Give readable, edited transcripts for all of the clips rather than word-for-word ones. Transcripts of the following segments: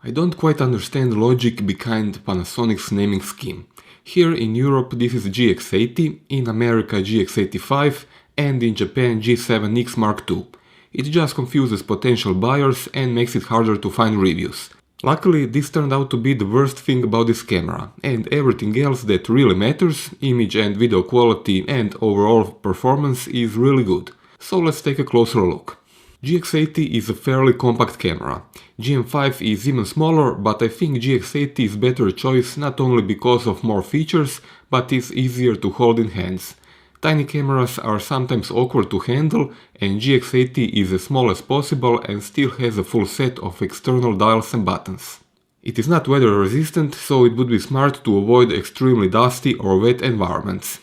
I don't quite understand the logic behind Panasonic's naming scheme. Here in Europe this is GX80, in America GX85 and in Japan G7X Mark II. It just confuses potential buyers and makes it harder to find reviews. Luckily this turned out to be the worst thing about this camera, and everything else that really matters, image and video quality and overall performance, is really good. So let's take a closer look. GX80 is a fairly compact camera. GM5 is even smaller, but I think GX80 is better choice not only because of more features, but is easier to hold in hands. Tiny cameras are sometimes awkward to handle, and GX80 is as small as possible and still has a full set of external dials and buttons. It is not weather resistant, so it would be smart to avoid extremely dusty or wet environments.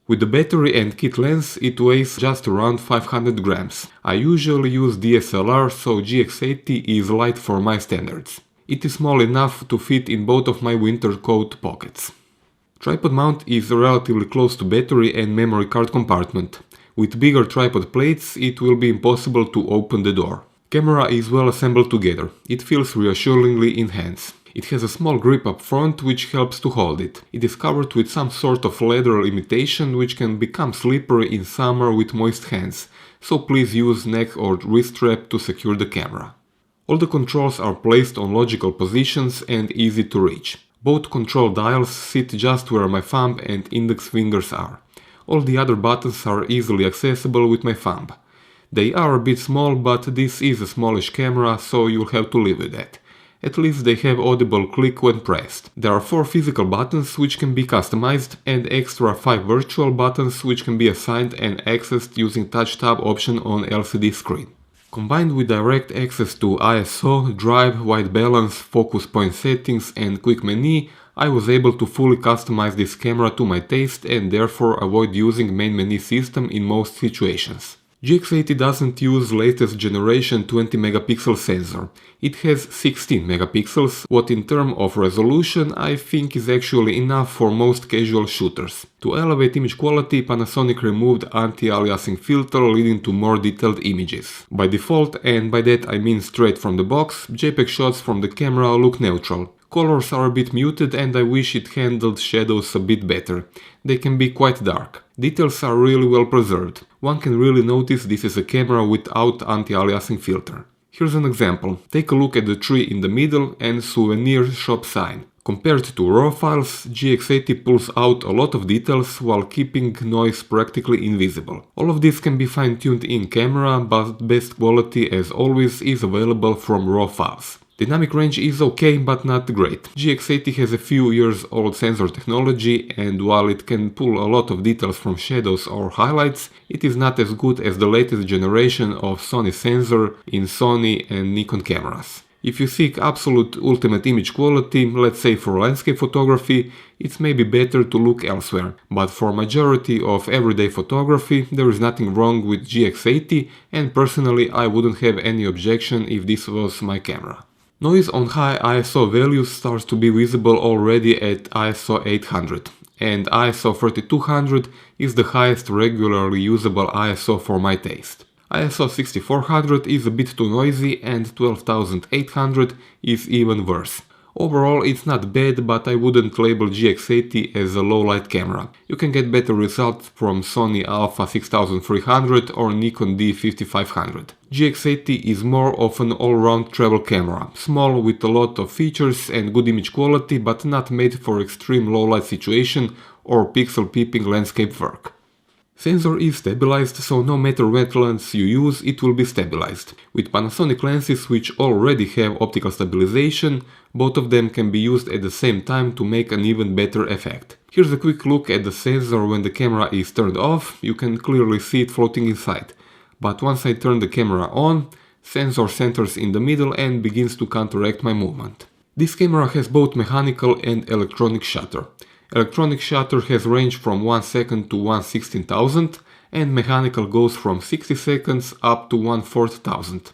With the battery and kit lens, it weighs just around 500 grams. I usually use DSLR, so GX80 is light for my standards. It is small enough to fit in both of my winter coat pockets. Tripod mount is relatively close to battery and memory card compartment. With bigger tripod plates, it will be impossible to open the door. Camera is well assembled together. It feels reassuringly in hands. It has a small grip up front which helps to hold it. It is covered with some sort of leather imitation which can become slippery in summer with moist hands, so please use neck or wrist strap to secure the camera. All the controls are placed on logical positions and easy to reach. Both control dials sit just where my thumb and index fingers are. All the other buttons are easily accessible with my thumb. They are a bit small, but this is a smallish camera, so you'll have to live with that. At least they have audible click when pressed. There are 4 physical buttons which can be customized and extra 5 virtual buttons which can be assigned and accessed using touch tab option on LCD screen. Combined with direct access to ISO, drive, white balance, focus point settings and quick menu, I was able to fully customize this camera to my taste and therefore avoid using main menu system in most situations. GX80 doesn't use latest generation 20 megapixel sensor. It has 16 megapixels, what in terms of resolution I think is actually enough for most casual shooters. To elevate image quality, Panasonic removed anti-aliasing filter, leading to more detailed images. By default, and by that I mean straight from the box, JPEG shots from the camera look neutral. Colors are a bit muted and I wish it handled shadows a bit better. They can be quite dark. Details are really well preserved. One can really notice this is a camera without anti-aliasing filter. Here's an example. Take a look at the tree in the middle and souvenir shop sign. Compared to RAW files, GX80 pulls out a lot of details while keeping noise practically invisible. All of this can be fine-tuned in camera, but best quality as always is available from RAW files. Dynamic range is okay, but not great. GX80 has a few years old sensor technology, and while it can pull a lot of details from shadows or highlights, it is not as good as the latest generation of Sony sensor in Sony and Nikon cameras. If you seek absolute ultimate image quality, let's say for landscape photography, it's maybe better to look elsewhere. But for majority of everyday photography, there is nothing wrong with GX80, and personally I wouldn't have any objection if this was my camera. Noise on high ISO values starts to be visible already at ISO 800, and ISO 3200 is the highest regularly usable ISO for my taste. ISO 6400 is a bit too noisy and 12800 is even worse. Overall it's not bad, but I wouldn't label GX80 as a low-light camera. You can get better results from Sony Alpha 6300 or Nikon D5500. GX80 is more of an all-round travel camera, small with a lot of features and good image quality, but not made for extreme low-light situation or pixel-peeping landscape work. Sensor is stabilized, so no matter what lens you use, it will be stabilized. With Panasonic lenses which already have optical stabilization, both of them can be used at the same time to make an even better effect. Here's a quick look at the sensor when the camera is turned off. You can clearly see it floating inside. But once I turn the camera on, sensor centers in the middle and begins to counteract my movement. This camera has both mechanical and electronic shutter. Electronic shutter has range from 1 second to 1/16,000 and mechanical goes from 60 seconds up to 1/4000.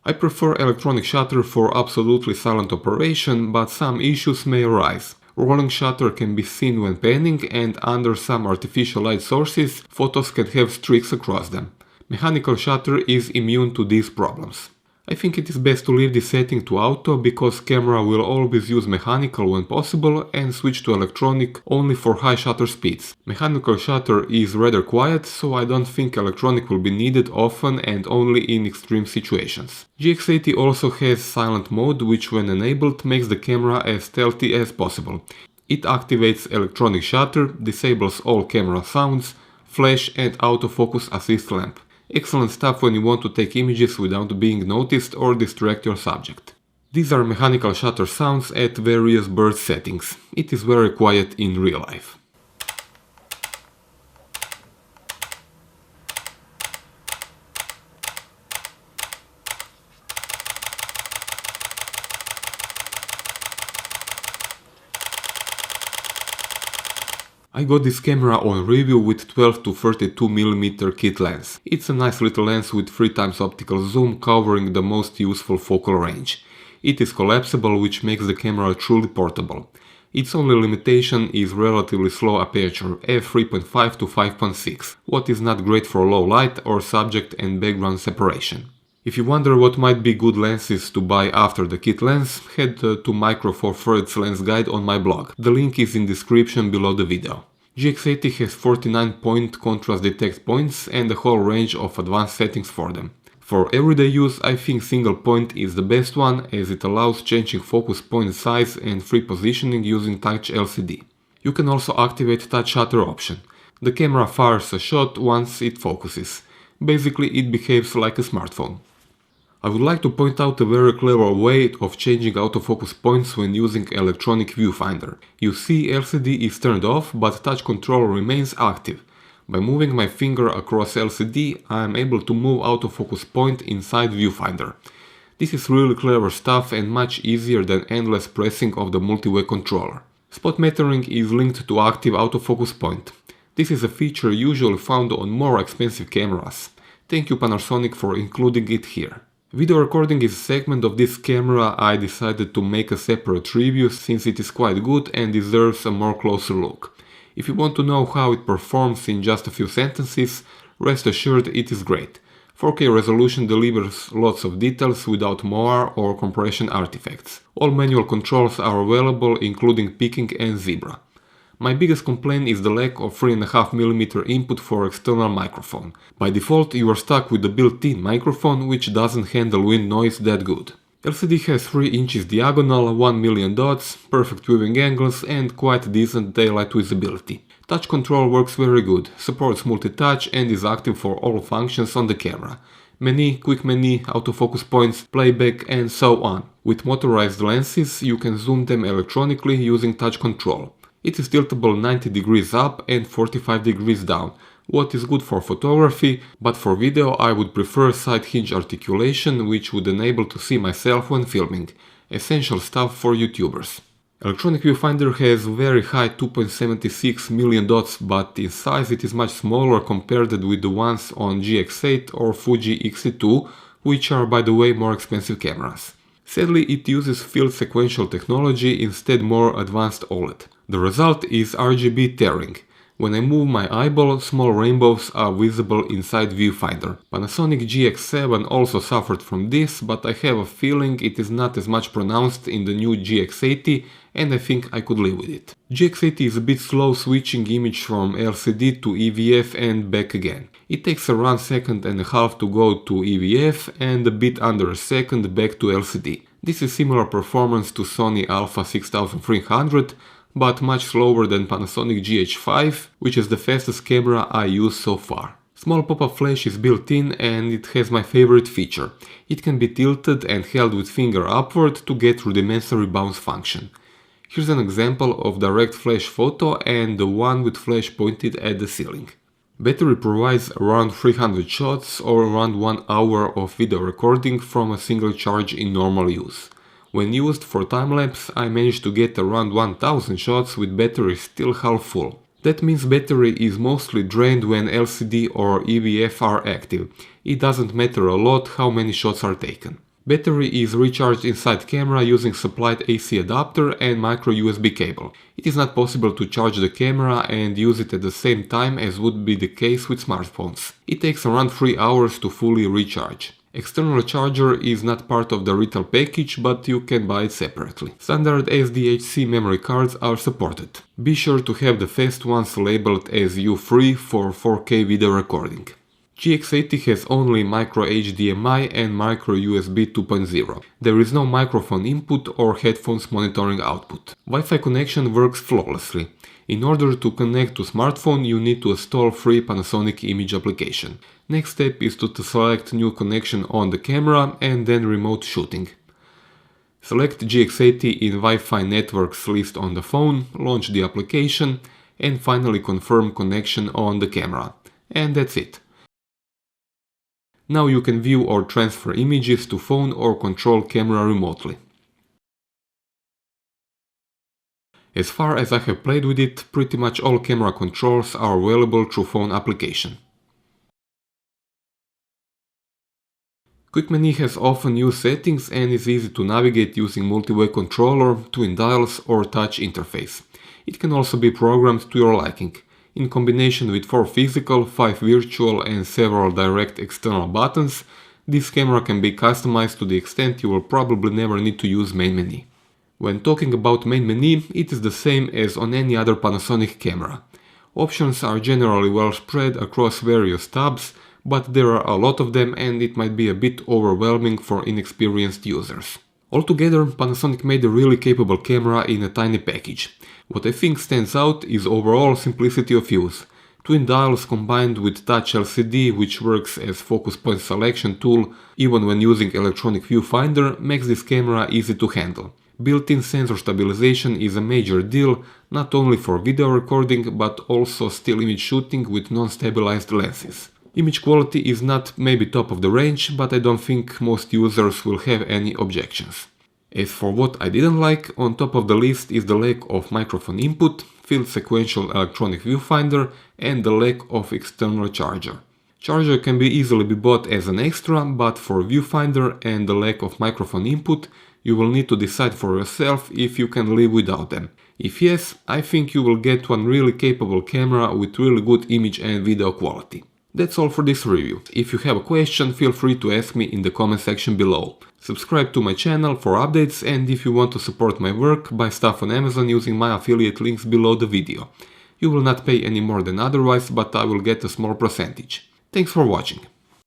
I prefer electronic shutter for absolutely silent operation, but some issues may arise. Rolling shutter can be seen when panning, and under some artificial light sources, photos can have streaks across them. Mechanical shutter is immune to these problems. I think it is best to leave this setting to auto because camera will always use mechanical when possible and switch to electronic only for high shutter speeds. Mechanical shutter is rather quiet, so I don't think electronic will be needed often and only in extreme situations. GX80 also has silent mode, which when enabled makes the camera as stealthy as possible. It activates electronic shutter, disables all camera sounds, flash and autofocus assist lamp. Excellent stuff when you want to take images without being noticed or distract your subject. These are mechanical shutter sounds at various burst settings. It is very quiet in real life. I got this camera on review with 12 to 32mm kit lens. It's a nice little lens with 3x optical zoom covering the most useful focal range. It is collapsible, which makes the camera truly portable. Its only limitation is relatively slow aperture, f3.5 to 5.6, what is not great for low light or subject and background separation. If you wonder what might be good lenses to buy after the kit lens, head to Micro Four Thirds lens guide on my blog. The link is in description below the video. GX80 has 49 point contrast detect points and a whole range of advanced settings for them. For everyday use, I think single point is the best one, as it allows changing focus point size and free positioning using touch LCD. You can also activate touch shutter option. The camera fires a shot once it focuses. Basically, it behaves like a smartphone. I would like to point out a very clever way of changing autofocus points when using electronic viewfinder. You see LCD is turned off, but touch control remains active. By moving my finger across LCD, I am able to move autofocus point inside viewfinder. This is really clever stuff and much easier than endless pressing of the multi-way controller. Spot metering is linked to active autofocus point. This is a feature usually found on more expensive cameras. Thank you Panasonic for including it here. Video recording is a segment of this camera I decided to make a separate review since it is quite good and deserves a more closer look. If you want to know how it performs in just a few sentences, rest assured it is great. 4K resolution delivers lots of details without moire or compression artifacts. All manual controls are available, including peaking and zebra. My biggest complaint is the lack of 3.5mm input for external microphone. By default you are stuck with the built-in microphone, which doesn't handle wind noise that good. LCD has 3 inches diagonal, 1 million dots, perfect viewing angles and quite decent daylight visibility. Touch control works very good, supports multi-touch and is active for all functions on the camera. Menu, quick menu, autofocus points, playback and so on. With motorized lenses you can zoom them electronically using touch control. It is tiltable 90 degrees up and 45 degrees down, what is good for photography, but for video I would prefer side hinge articulation, which would enable to see myself when filming. Essential stuff for YouTubers. Electronic viewfinder has very high 2.76 million dots, but in size it is much smaller compared with the ones on GX8 or Fuji X2, which are by the way more expensive cameras. Sadly, it uses field sequential technology instead more advanced OLED. The result is RGB tearing. When I move my eyeball, small rainbows are visible inside viewfinder. Panasonic GX7 also suffered from this, but I have a feeling it is not as much pronounced in the new GX80 and I think I could live with it. GX80 is a bit slow switching image from LCD to EVF and back again. It takes around 1.5 seconds to go to EVF and a bit under a second back to LCD. This is similar performance to Sony Alpha 6300, but much slower than Panasonic GH5, which is the fastest camera I use so far. Small pop-up flash is built in and it has my favorite feature. It can be tilted and held with finger upward to get rudimentary bounce function. Here's an example of direct flash photo and the one with flash pointed at the ceiling. Battery provides around 300 shots or around 1 hour of video recording from a single charge in normal use. When used for time-lapse, I managed to get around 1000 shots with battery still half full. That means battery is mostly drained when LCD or EVF are active. It doesn't matter a lot how many shots are taken. Battery is recharged inside camera using supplied AC adapter and micro USB cable. It is not possible to charge the camera and use it at the same time as would be the case with smartphones. It takes around 3 hours to fully recharge. External charger is not part of the retail package, but you can buy it separately. Standard SDHC memory cards are supported. Be sure to have the fast ones labeled as U3 for 4K video recording. GX80 has only micro HDMI and micro USB 2.0. There is no microphone input or headphones monitoring output. Wi-Fi connection works flawlessly. In order to connect to smartphone, you need to install free Panasonic image application. Next step is to select new connection on the camera and then remote shooting. Select GX80 in Wi-Fi networks list on the phone, launch the application, and finally confirm connection on the camera. And that's it. Now you can view or transfer images to phone or control camera remotely. As far as I have played with it, pretty much all camera controls are available through phone application. Quick Menu has often used settings and is easy to navigate using multi-way controller, twin dials or touch interface. It can also be programmed to your liking. In combination with 4 physical, 5 virtual and several direct external buttons, this camera can be customized to the extent you will probably never need to use main menu. When talking about main menu, it is the same as on any other Panasonic camera. Options are generally well spread across various tabs, but there are a lot of them and it might be a bit overwhelming for inexperienced users. Altogether, Panasonic made a really capable camera in a tiny package. What I think stands out is overall simplicity of use. Twin dials combined with touch LCD, which works as focus point selection tool even when using electronic viewfinder, makes this camera easy to handle. Built-in sensor stabilization is a major deal, not only for video recording but also still image shooting with non-stabilized lenses. Image quality is not maybe top of the range, but I don't think most users will have any objections. As for what I didn't like, on top of the list is the lack of microphone input, field sequential electronic viewfinder and the lack of external charger. Charger can easily be bought as an extra, but for viewfinder and the lack of microphone input, you will need to decide for yourself if you can live without them. If yes, I think you will get one really capable camera with really good image and video quality. That's all for this review. If you have a question, feel free to ask me in the comment section below. Subscribe to my channel for updates, and if you want to support my work, buy stuff on Amazon using my affiliate links below the video. You will not pay any more than otherwise, but I will get a small percentage. Thanks for watching.